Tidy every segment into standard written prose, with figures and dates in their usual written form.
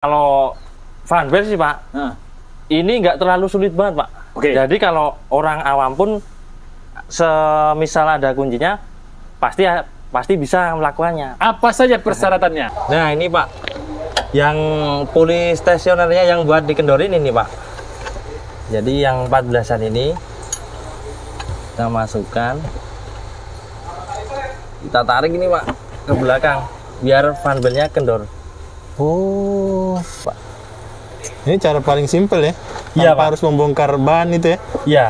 Kalau fanbel sih Pak, ini nggak terlalu sulit banget Pak. Oke. Jadi kalau orang awam pun, semisal ada kuncinya, pasti bisa melakukannya. Apa saja persyaratannya? Nah ini Pak, yang polistasionernya yang buat dikendorin ini Pak. Jadi yang 14-an ini kita masukkan, kita tarik ini Pak ke belakang, biar fanbelnya kendor. Oh, Pak. Ini cara paling simpel ya? Iya, Tanpa Pak. harus membongkar ban itu ya? Iya.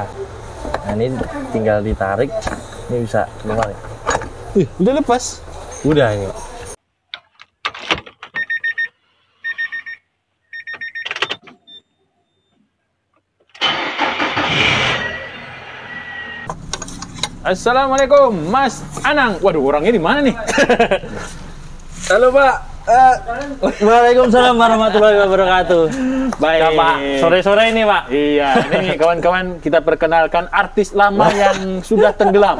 Nah ini tinggal ditarik, ini bisa keluar ya. Udah lepas. Udah ini Pak. Assalamualaikum, Mas Anang. Waduh, orangnya di mana nih? Halo Pak. Waalaikumsalam warahmatullahi wabarakatuh. Baik. Pak, sore-sore ini Pak. Iya, ini kawan-kawan kita perkenalkan artis lama yang sudah tenggelam.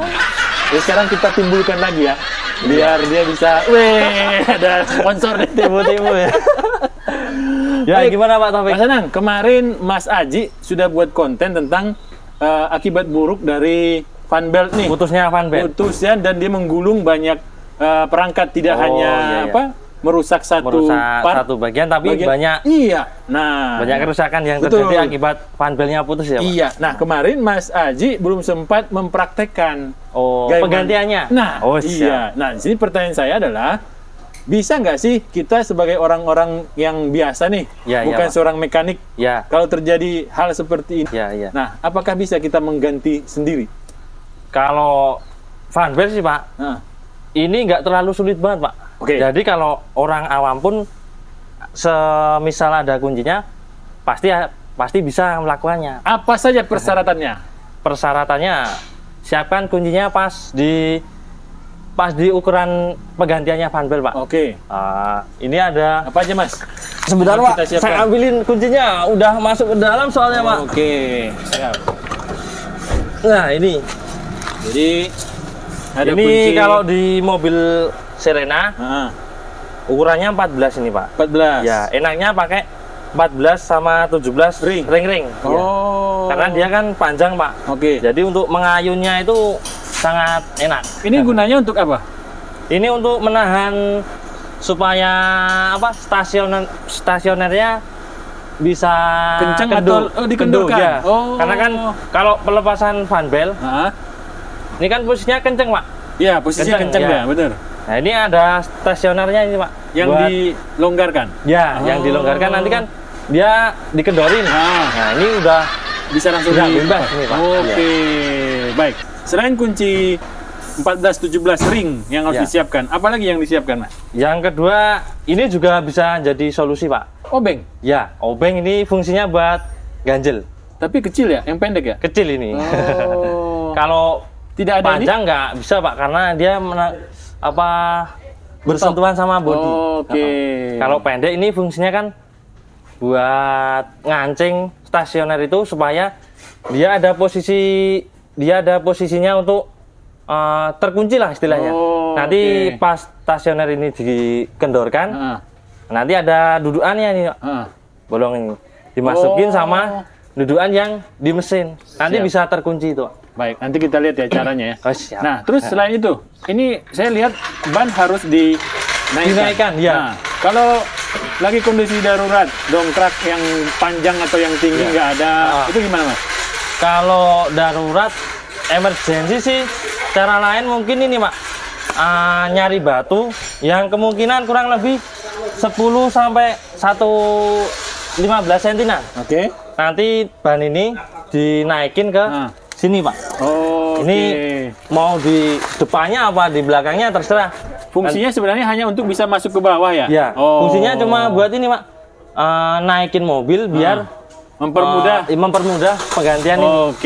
Jadi sekarang kita timbulkan lagi ya, biar dia bisa. Weh, ada sponsor nih, Timu-timu ya. Ya Baik. gimana Pak Taufik? Mas Anang, kemarin Mas Aji sudah buat konten tentang akibat buruk dari fanbelt nih. Putusnya fanbelt. Putusnya dan dia menggulung banyak perangkat, tidak hanya iya, iya. merusak satu satu bagian, tapi banyak banyak kerusakan yang Betul. terjadi akibat fanbelnya putus ya Pak? Iya. Nah, kemarin Mas Aji belum sempat mempraktekkan penggantiannya. Nah, iya. Nah, di sini pertanyaan saya adalah, bisa nggak sih kita sebagai orang-orang yang biasa nih, bukan seorang mekanik, kalau terjadi hal seperti ini, nah, apakah bisa kita mengganti sendiri? Kalau fanbel sih Pak, ini nggak terlalu sulit banget Pak. Jadi kalau orang awam pun, semisal ada kuncinya, pasti bisa melakukannya. Apa saja persyaratannya? Persyaratannya, siapkan kuncinya pas di ukuran penggantiannya fanbel Pak. Ini ada apa aja Mas? Sebentar Pak, saya ambilin kuncinya, udah masuk ke dalam soalnya Pak. Siap. Nah ini, jadi ada ini kunci. kalau di mobil Serena, ukurannya 14 ini Pak. 14. Ya, enaknya pakai 14 sama 17 ring-ring. Karena dia kan panjang Pak. Jadi untuk mengayunnya itu sangat enak. Ini gunanya untuk apa? Ini untuk menahan supaya stasionernya bisa kencang atau dikendorkan. Ya. Karena kan kalau pelepasan fanbel, ini kan posisinya kenceng Pak. Iya, posisinya kenceng ya, benar. Nah ini ada stasionernya ini Pak, yang dilonggarkan. Ya, yang dilonggarkan nanti kan dia dikendorin. Nah ini udah bisa langsung bebas ini Pak. Baik. Selain kunci 14-17 ring yang harus disiapkan, apalagi yang disiapkan Mas? Yang kedua, ini juga bisa jadi solusi Pak. Obeng? Ya, obeng ini fungsinya buat ganjel. Tapi kecil ya, yang pendek ya? Kecil ini. Kalau tidak ada panjang nggak bisa Pak, karena dia bersentuhan sama bodi. Kalau pendek ini fungsinya kan buat ngancing stasioner itu supaya dia ada posisinya untuk terkunci lah istilahnya. Nanti pas stasioner ini dikendorkan, nanti ada dudukannya nih Pak. Bolong ini dimasukin sama dudukan yang di mesin. Nanti bisa terkunci itu Pak. Baik, nanti kita lihat ya caranya ya. Siap. Nah, terus selain itu, ini saya lihat ban harus dinaikkan. Ya. Kalau lagi kondisi darurat, dongkrak yang panjang atau yang tinggi nggak ada, itu gimana Mas? Kalau darurat, emergensi sih, cara lain mungkin ini Pak, nyari batu yang kemungkinan kurang lebih 10 sampai 1,15 cm. Nanti ban ini dinaikin ke sini Pak. Ini mau di depannya apa di belakangnya terserah. Fungsinya sebenarnya hanya untuk bisa masuk ke bawah ya? Ya, fungsinya cuma buat ini Pak, naikin mobil biar mempermudah penggantian ini.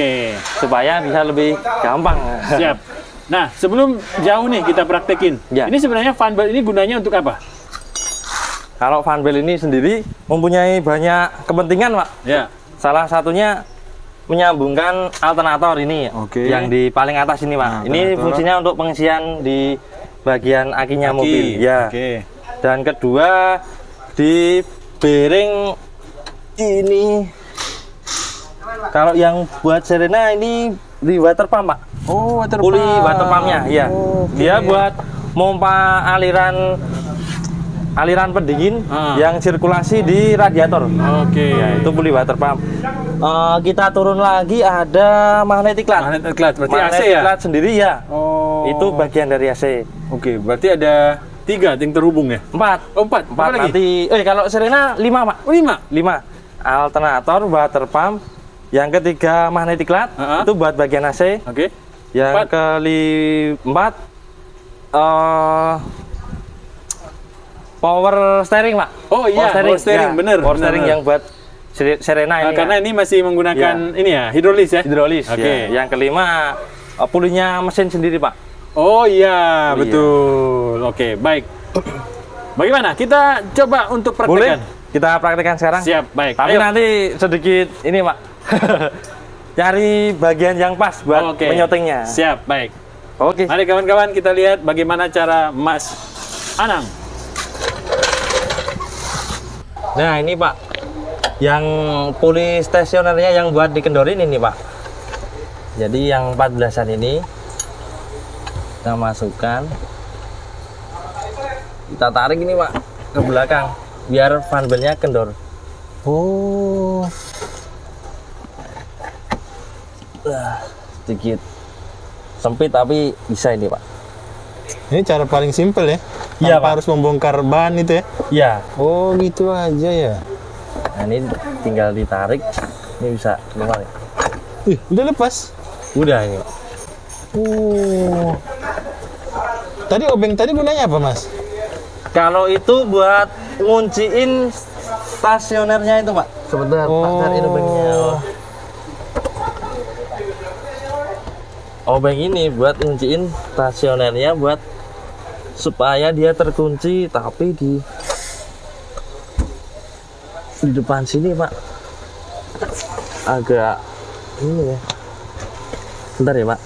Supaya bisa lebih gampang. Siap. Nah, sebelum jauh nih kita praktekin. Ini sebenarnya fanbelt ini gunanya untuk apa? Kalau fanbelt ini sendiri mempunyai banyak kepentingan Pak. Salah satunya menyambungkan alternator ini yang di paling atas ini Pak. Ini fungsinya untuk pengisian di bagian akinya mobil. Dan kedua di bearing ini, kalau yang buat Serena ini di water pump, Pak. Oh, water puli pump. water pumpnya, ya. Okay. Dia buat mompa aliran pendingin yang sirkulasi di radiator. Oke. Ya, itu puli water pump. Kita turun lagi ada magnetic clutch. Magnetic clutch berarti AC ya? Magnetic clutch sendiri ya. Oh. Itu bagian dari AC. Oke, berarti ada 3 yang terhubung ya? 4. Oh, 4. Apa lagi? Nanti, kalau Serena 5, Pak. Oh, 5. 5. Alternator, water pump. Yang ketiga magnetic clutch, itu buat bagian AC. Oke. Yang keempat power steering, Pak. Oh iya, power steering, ya. bener. Power steering yang buat Serena ini. Karena ini masih menggunakan ini ya, hidrolis ya? Hidrolis. Oke. Ya. Yang kelima pulinya mesin sendiri, Pak. Oh iya, betul. Oke, baik. Bagaimana? Kita coba untuk praktekkan. Boleh? Kita praktekkan sekarang. Siap, baik. Tapi nanti sedikit ini, Pak. Cari bagian yang pas buat menyotingnya. Siap, baik. Oke. Mari kawan-kawan kita lihat bagaimana cara Mas Anang. Nah, ini Pak. Yang puli stasionernya yang buat dikendorin ini, Pak. Jadi yang 14-an ini kita masukkan. Kita tarik ini, Pak, ke belakang biar fan belnya kendor. Oh. Sedikit sempit tapi bisa ini, Pak. Ini cara paling simpel ya? Iya, Tanpa harus membongkar ban itu ya? Iya. Oh, gitu aja ya? Nah, ini tinggal ditarik. Ini bisa keluar ya. Udah lepas? Udah ini, Pak. Oh. Tadi obeng tadi gunanya apa, Mas? Kalau itu buat ngunciin stasionernya itu, Pak. Sebentar, Pak, cariin obengnya. Obeng ini buat ngunciin stasionernya buat supaya dia terkunci, tapi di depan sini, Pak, agak ini ya. Bentar ya, Pak.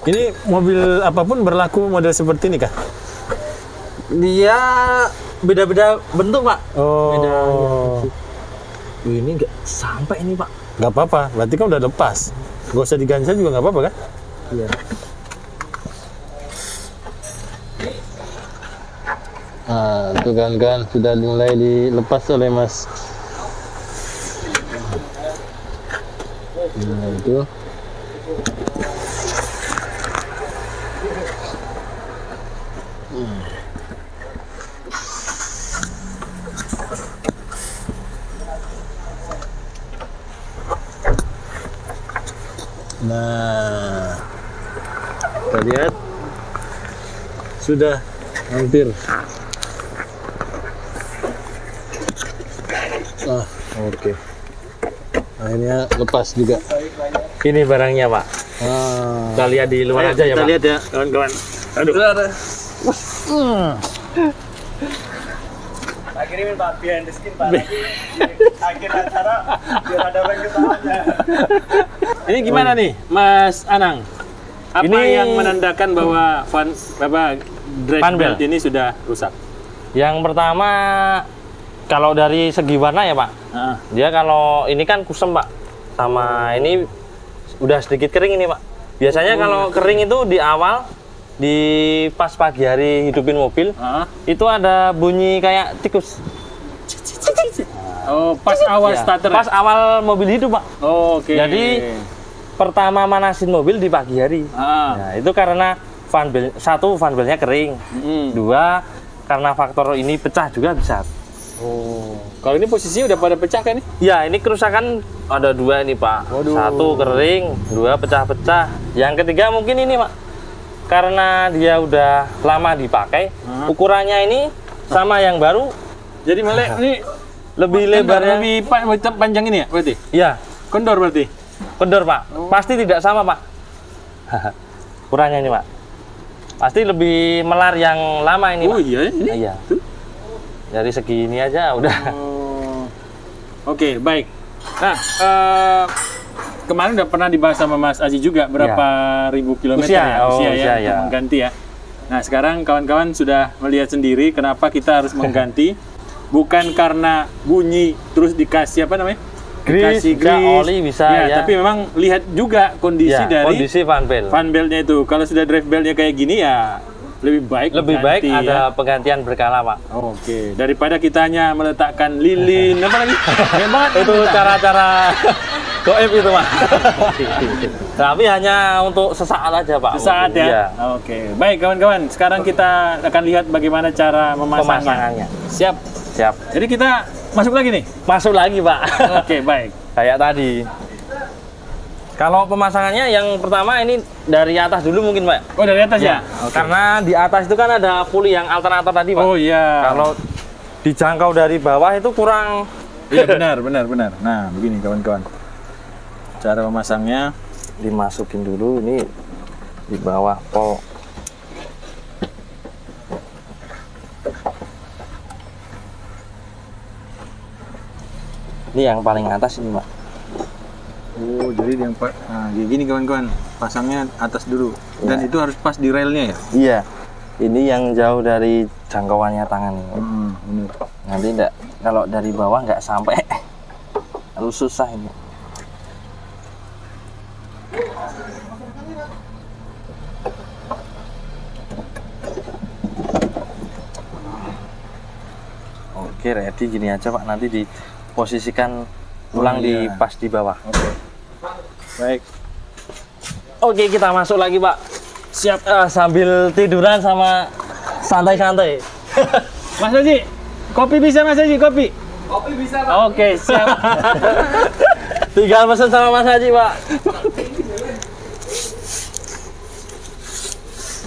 Ini mobil apapun berlaku model seperti ini kah? Dia beda-beda bentuk, Pak. Oh. Beda. Ini nggak sampai ini, Pak. Nggak apa-apa, berarti kan udah lepas. Gak usah diganjel juga nggak apa-apa kan? Iya. Nah, itu kan sudah mulai dilepas oleh Mas. Nah, itu. Nah, kita lihat sudah hampir. Oke. Akhirnya lepas juga. Ini barangnya, Pak. Kita lihat di luar aja ya, Pak. Kita lihat ya, kawan-kawan. Aduh. Tak kirimin Pak, behind the skin Pak. Akhir acara biar ada orang ketawanya. Ini gimana nih, Mas Anang? Apa Ini yang menandakan bahwa fan belt ini sudah rusak? Yang pertama, kalau dari segi warna ya, Pak. Dia kalau ini kan kusem, Pak. Sama ini udah sedikit kering ini, Pak. Biasanya kalau kering itu di awal, di pas pagi hari hidupin mobil, itu ada bunyi kayak tikus. Oh, pas awal starter. Pas awal mobil hidup, Pak. Oh, oke. Jadi pertama manasin mobil di pagi hari. Nah, itu karena fan belnya kering. Dua, karena faktor ini pecah juga bisa. Oh, kalau ini posisinya udah pada pecah kan nih? Ya, ini kerusakan ada 2 ini, Pak. Waduh. 1 kering, 2 pecah-pecah. Yang ketiga mungkin ini, Pak. Karena dia udah lama dipakai, ukurannya ini sama yang baru. Jadi malah ini lebih lebarnya, lebih panjang ini ya berarti? Iya. Kendor berarti? Kendor, Pak. Pasti tidak sama, Pak. Ukurannya ini, Pak. Pasti lebih melar yang lama ini, Pak. Oh iya, ini? Iya. Dari segi ini aja udah. Oke, baik. Nah, kemarin udah pernah dibahas sama Mas Aji juga berapa ribu kilometer usia ya mengganti ya. Nah sekarang kawan-kawan sudah melihat sendiri kenapa kita harus mengganti. Bukan karena bunyi terus dikasih apa namanya? Dikasih grease, oli bisa ya. Tapi memang lihat juga kondisi dari kondisi fan belt. Fan beltnya itu. Kalau sudah drive beltnya kayak gini ya lebih baik ada penggantian berkala, Pak. Oke. Daripada kita hanya meletakkan lilin apa lagi? Itu cara-cara goib itu, Pak. Tapi hanya untuk sesaat aja, Pak. Sesaat ya. Iya. Oke. Baik kawan-kawan, sekarang kita akan lihat bagaimana cara pemasangannya. Siap. Jadi kita masuk lagi nih? Masuk lagi, Pak. Oke, baik. Kayak tadi. Kalau pemasangannya yang pertama ini dari atas dulu mungkin, Pak. Oh, dari atas ya? Okay. Karena di atas itu kan ada puli yang alternator tadi, Pak. Oh iya. Kalau dijangkau dari bawah itu kurang. Iya, benar. Nah, begini kawan-kawan. Cara memasangnya dimasukin dulu ini di bawah pol. Ini yang paling atas ini, Pak. Oh, jadi yang nah, gini kawan-kawan, pasangnya atas dulu. Dan itu harus pas di relnya ya? Iya. Ini yang jauh dari jangkauannya tangan. Benar. Nanti enggak, kalau dari bawah nggak sampai. Lalu susah ini. Oke, ready gini aja, Pak. Nanti diposisikan ulang di pas di bawah. Oke. Baik. Oke, kita masuk lagi, Pak. Siap. Sambil tiduran sama santai-santai. Mas Haji, kopi bisa Mas Haji, kopi? Kopi bisa, Pak. Oke, siap. Tinggal pesan sama Mas Haji, Pak.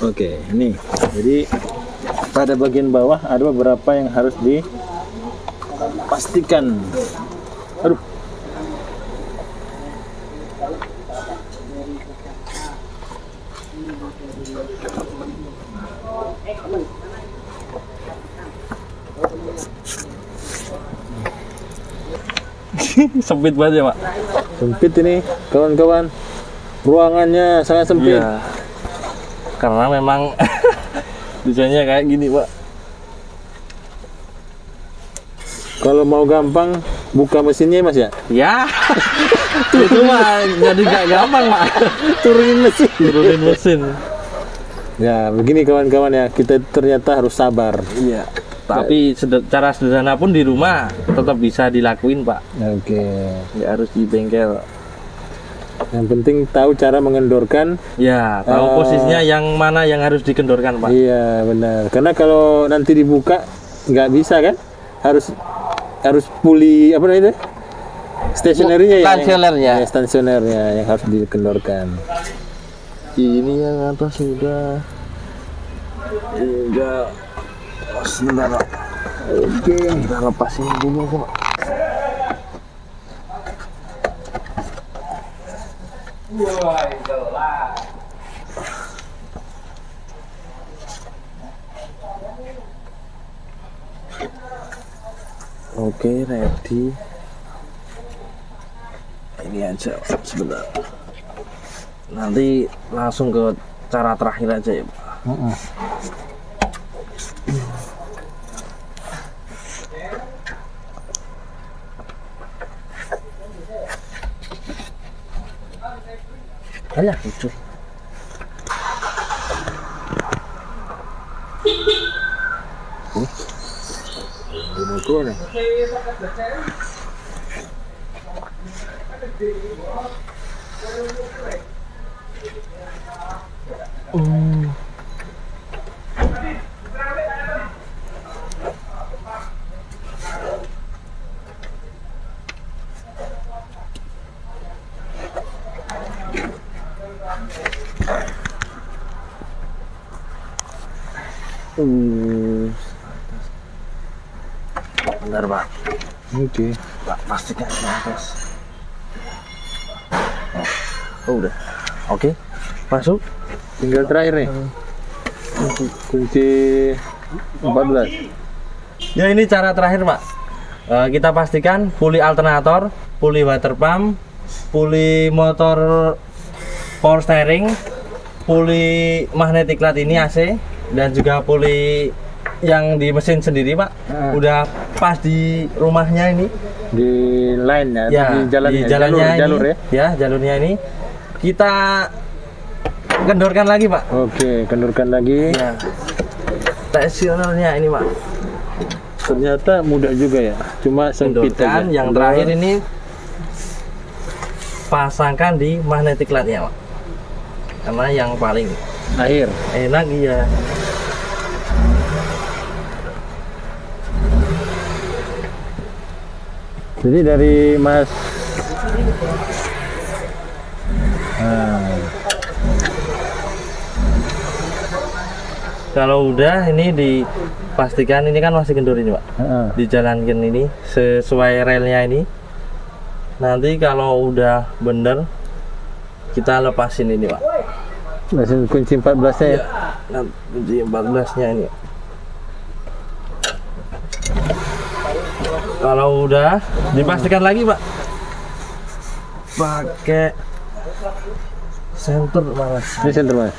Oke, ini. Jadi pada bagian bawah ada beberapa yang harus dipastikan. Aduh. Sempit banget ya, Pak. Sempit ini, kawan-kawan. Ruangannya sangat sempit. Iya. Karena memang desainnya kayak gini, Pak. Kalau mau gampang, buka mesinnya, Mas ya? Ya. Itu mah jadi gak gampang, Pak. Turunin mesin. Ya, begini kawan-kawan ya. Kita ternyata harus sabar. Iya. Tapi cara sederhana pun di rumah tetap bisa dilakuin, Pak. Oke. Ya harus di bengkel. Yang penting tahu cara mengendorkan. Ya, tahu posisinya yang mana yang harus dikendorkan, Pak. Iya, benar. Karena kalau nanti dibuka nggak bisa kan? Harus puli apa namanya? Stasionernya ya. Stasionernya yang harus dikendorkan. Ini yang atas sudah. Enggak. Sebentar, Pak. Oke, kita lepasin dulu, Pak. Oke, ready. Ini aja, sebentar. Nanti langsung ke cara terakhir aja ya, Pak. Alah, lucu. Bentar, Pak. Oke. Pak, pastikan di atas. Oh, udah. Oke. Masuk. Tinggal terakhir nih. Kunci 14. Ya, ini cara terakhir, Pak. Kita pastikan puli alternator, puli water pump, puli motor power steering, puli magnetic light ini AC, dan juga puli yang di mesin sendiri Pak. Udah pas di rumahnya ini. Di line ya, Ya, di jalannya, di jalannya jalur ini, ya. Ya, jalurnya ini kita kendorkan lagi Pak. Oke, kendorkan lagi. Ya. Tensionernya ini Pak. Ternyata mudah juga ya, cuma sempit aja. Kendorkan, yang terakhir ini pasangkan di magnetic light-nya Pak. Karena yang paling Akhir. enak iya. Jadi dari Mas Kalau udah ini dipastikan ini kan masih kendor ini Pak. Dijalankan ini sesuai relnya ini. Nanti kalau udah bener kita lepasin ini Pak. mesin kunci 14-nya ya. Nah, kunci 14-nya ini. Kalau udah dipastikan lagi Pak. Pakai senter Mas. Ini senter Mas.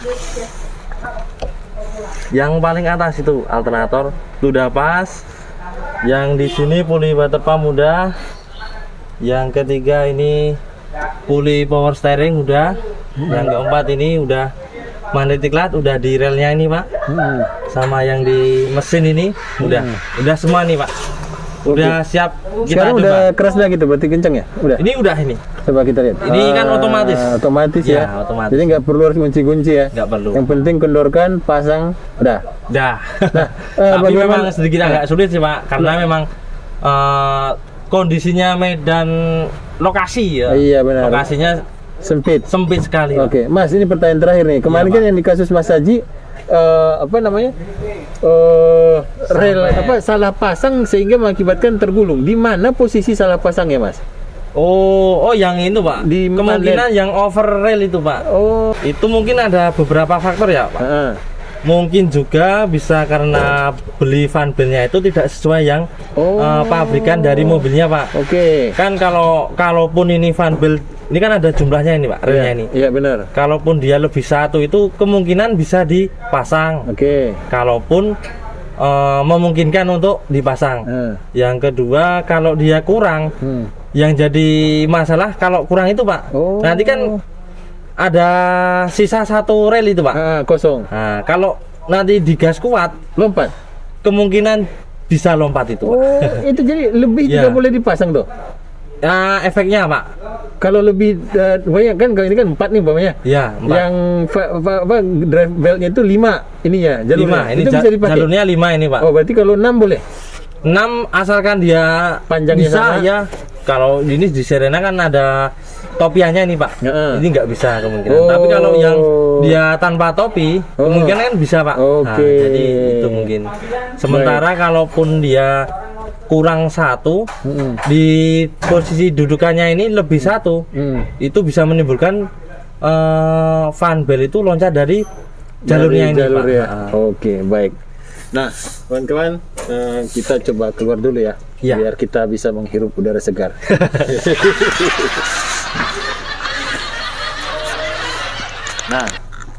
Yang paling atas itu alternator sudah pas. Yang di sini puli water pump udah. Yang ketiga ini puli power steering udah. Yang keempat ini udah magnetic light udah di relnya ini Pak. Sama yang di mesin ini udah semua nih Pak. Udah siap kita Sekarang coba. udah keras lagi tuh, berarti kenceng ya? Udah. Ini udah ini. Coba kita lihat. Ini kan otomatis. Otomatis Ya, ya. otomatis. Jadi nggak perlu harus kunci-kunci ya. Nggak perlu. Yang penting kendorkan, pasang, udah. Dah. Nah, Tapi bagaimana- memang sedikit agak sulit sih Pak, karena memang kondisinya medan lokasi ya. Iya, benar. Lokasinya Sempit. sempit sekali. Pak. Oke, Mas, ini pertanyaan terakhir nih. Kemarin Iya, kan Pak. yang di kasus Mas Haji, apa namanya? Rel salah pasang sehingga mengakibatkan tergulung. Di mana posisi salah pasangnya, Mas? Oh, yang itu Pak. Di Kemungkinan yang over rail itu Pak. Oh, Itu mungkin ada beberapa faktor ya Pak. heeh. Mungkin juga bisa karena beli fan belnya itu tidak sesuai yang pabrikan dari mobilnya Pak. Oke. Kan kalaupun ini fan bel ini kan ada jumlahnya ini Pak, relnya ini. Iya, benar. Kalaupun dia lebih satu itu kemungkinan bisa dipasang. Oke. Kalaupun memungkinkan untuk dipasang. Yang kedua kalau dia kurang, yang jadi masalah kalau kurang itu Pak. Oh. Nanti kan ada sisa satu rel itu Pak. Kosong. Nah, kalau nanti digas kuat, Lompat. kemungkinan bisa lompat itu Pak. Oh, itu jadi lebih Ya. tidak boleh dipasang tuh. Nah, efeknya Pak. Kalau lebih banyak kan, kalau ini kan 4 nih umpamanya. Ya, 4. Yang drive beltnya itu 5 ininya, jalurnya. 5. Ini itu bisa dipakai. jalurnya 5 ini Pak. Oh, berarti kalau 6 boleh. 6 asalkan dia Panjangnya bisa sama. ya. Kalau ini di Serena kan ada topiannya nih Pak. Ini nggak bisa kemungkinan. Tapi kalau yang dia tanpa topi, kemungkinan kan bisa Pak. Oke. Nah, jadi itu mungkin. Sementara kalaupun dia kurang satu, di posisi dudukannya ini lebih satu, itu bisa menimbulkan fan belt itu loncat dari jalurnya ini Pak. ya. Oke, baik. Nah, kawan-kawan, kita coba keluar dulu ya, Ya. biar kita bisa menghirup udara segar. Nah,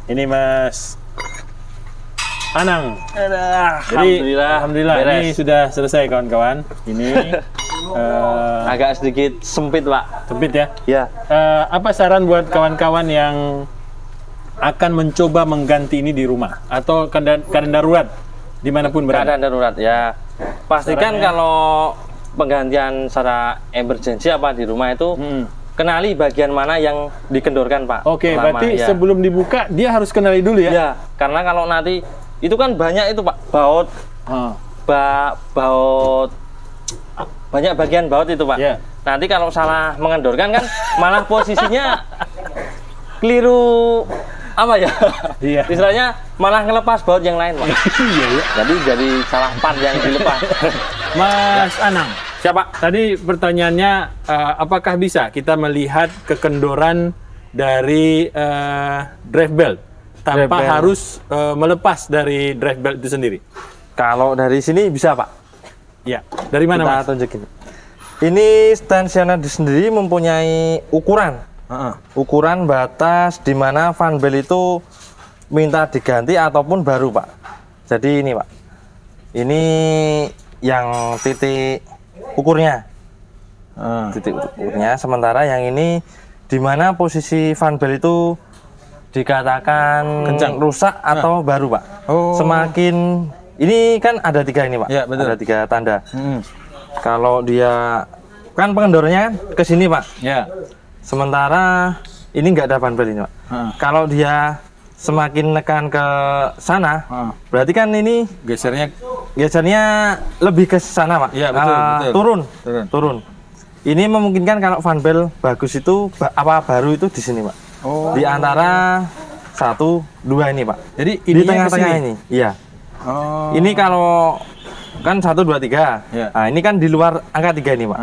ini Mas Anang. Jadi, alhamdulillah ini sudah selesai kawan-kawan. Ini agak sedikit sempit Pak. sempit ya. Ya. Apa saran buat kawan-kawan yang akan mencoba mengganti ini di rumah atau keadaan darurat dimanapun berada? Keadaan darurat ya. Pastikan Caranya? kalau penggantian secara emergency apa di rumah itu kenali bagian mana yang dikendorkan Pak. Oke, Pertama, berarti ya. sebelum dibuka dia harus kenali dulu ya? Ya, karena kalau nanti itu kan banyak itu Pak, baut, baut, banyak bagian baut itu Pak. Ya. Nanti kalau salah mengendorkan kan malah posisinya keliru apa ya? Iya. Istilahnya malah ngelepas baut yang lain Pak. Iya, ya. Jadi salah part yang dilepas. Mas Anang, Siapa? tadi pertanyaannya apakah bisa kita melihat kekendoran dari drive belt tanpa Drive belt. harus melepas dari drive belt itu sendiri? Kalau dari sini bisa Pak. Ya, dari mana Kita Mas? tunjukin. Ini stensioner sendiri mempunyai ukuran. Ukuran batas di mana fan belt itu minta diganti ataupun baru, Pak. Jadi ini, Pak. Ini yang titik ukurnya. Titik ukurnya. Sementara yang ini di mana posisi fan belt itu dikatakan kencang, rusak atau baru, Pak. Semakin ini kan ada 3 ini, Pak. Ya, betul. Ada 3 tanda. Kalau dia kan pengendornya ke sini, Pak. Ya. Sementara ini nggak ada fan belt ini, Pak. Kalau dia semakin nekan ke sana, berarti kan ini gesernya lebih ke sana, Pak. Ya, betul. Turun. Ini memungkinkan kalau fan belt bagus itu baru itu di sini, Pak. Di antara 1, 2 ini, Pak. Jadi di tengah-tengah ini. Iya. Ini kalau kan 1, 2, 3. Ya. Nah, ini kan di luar angka 3 ini, Pak.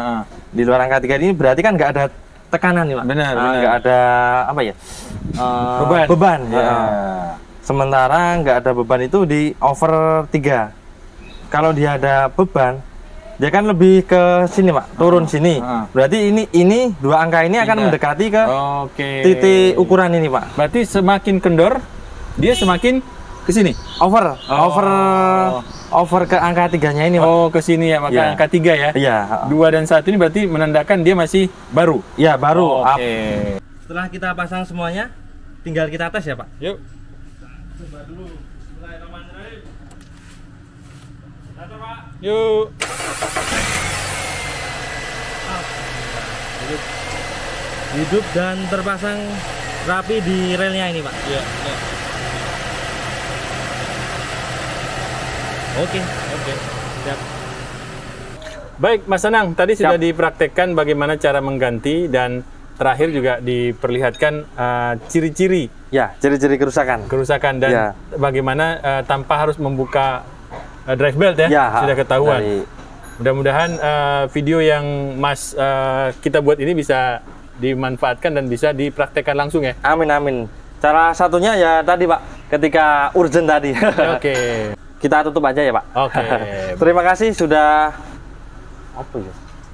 Di luar angka 3 ini berarti kan nggak ada tekanan nih, Pak. Benar. Nggak ada apa ya? Beban. Ya. Sementara nggak ada beban itu di over 3. Kalau dia ada beban, dia kan lebih ke sini, Pak. Turun sini. Berarti ini 2 angka ini akan mendekati ke titik ukuran ini, Pak. Berarti semakin kendor, dia semakin ke sini. Over ke angka 3-nya ini, Pak. Ke sini ya, maka angka 3 ya. Iya. 2 dan 1 ini berarti menandakan dia masih baru. Iya, baru. Setelah kita pasang semuanya, tinggal kita tes ya, Pak. Yuk. Coba dulu. Bismillahirrahmanirrahim. Satu, Pak. Yuk. Hidup dan terpasang rapi di relnya ini, Pak. Iya. Oke. Siap. Baik, Mas Anang, tadi sudah dipraktekkan bagaimana cara mengganti dan terakhir juga diperlihatkan ciri-ciri. Ya, ciri-ciri kerusakan dan bagaimana tanpa harus membuka drive belt ya sudah ketahuan. Mudah-mudahan video yang Mas kita buat ini bisa dimanfaatkan dan bisa dipraktekkan langsung ya. Amin. Cara satunya ya tadi, Pak, ketika urgent tadi. Oke. Kita tutup aja ya, Pak. Oke. Terima kasih sudah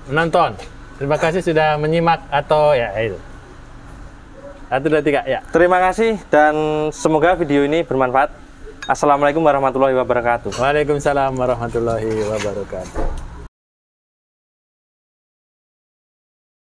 menonton. Terima kasih sudah menyimak atau ya itu. 1, 2, 3 ya. Terima kasih dan semoga video ini bermanfaat. Assalamualaikum warahmatullahi wabarakatuh. Waalaikumsalam warahmatullahi wabarakatuh.